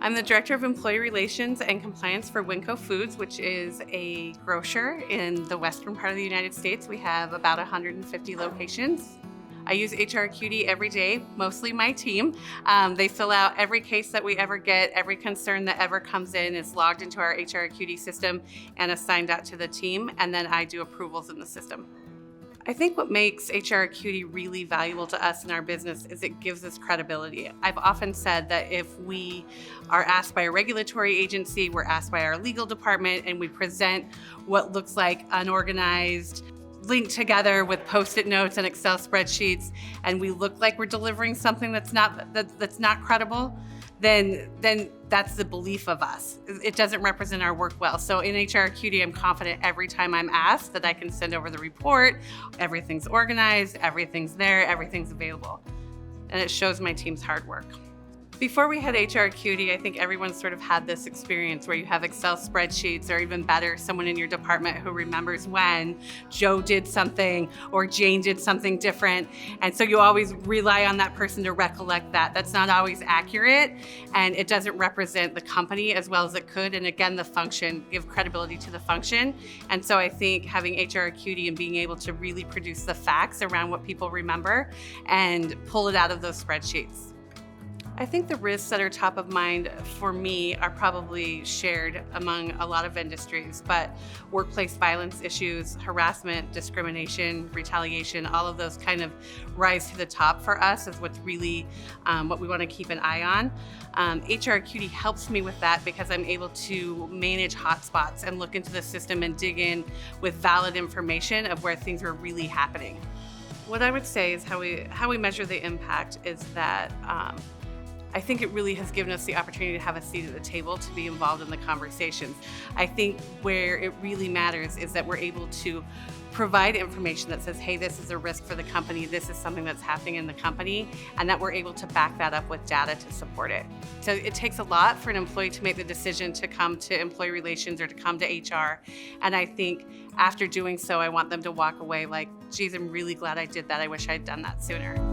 I'm the Director of Employee Relations and Compliance for WinCo Foods, which is a grocer in the western part of the United States. We have about 150 locations. I use HR Acuity every day, mostly my team. They fill out every case that we ever get, every concern that ever comes in is logged into our HR Acuity system and assigned out to the team, and then I do approvals in the system. I think what makes HR Acuity really valuable to us in our business is it gives us credibility. I've often said that if we are asked by a regulatory agency, we're asked by our legal department, and we present what looks like unorganized, linked together with Post-it notes and Excel spreadsheets, and we look like we're delivering something that's not credible, then that's the belief of us. It doesn't represent our work well. So in HR Acuity, I'm confident every time I'm asked that I can send over the report, everything's organized, everything's there, everything's available. And it shows my team's hard work. Before we had HR Acuity, I think everyone sort of had this experience where you have Excel spreadsheets, or even better, someone in your department who remembers when Joe did something or Jane did something different. And so you always rely on that person to recollect that. That's not always accurate, and it doesn't represent the company as well as it could. And again, the function, give credibility to the function. And so I think having HR Acuity and being able to really produce the facts around what people remember and pull it out of those spreadsheets. I think the risks that are top of mind for me are probably shared among a lot of industries, but workplace violence issues, harassment, discrimination, retaliation, all of those kind of rise to the top for us is what's really what we want to keep an eye on. HR Acuity helps me with that because I'm able to manage hotspots and look into the system and dig in with valid information of where things are really happening. What I would say is how we measure the impact is that I think it really has given us the opportunity to have a seat at the table to be involved in the conversations. I think where it really matters is that we're able to provide information that says, hey, this is a risk for the company, this is something that's happening in the company, and that we're able to back that up with data to support it. So it takes a lot for an employee to make the decision to come to employee relations or to come to HR. And I think after doing so, I want them to walk away like, geez, I'm really glad I did that. I wish I'd done that sooner.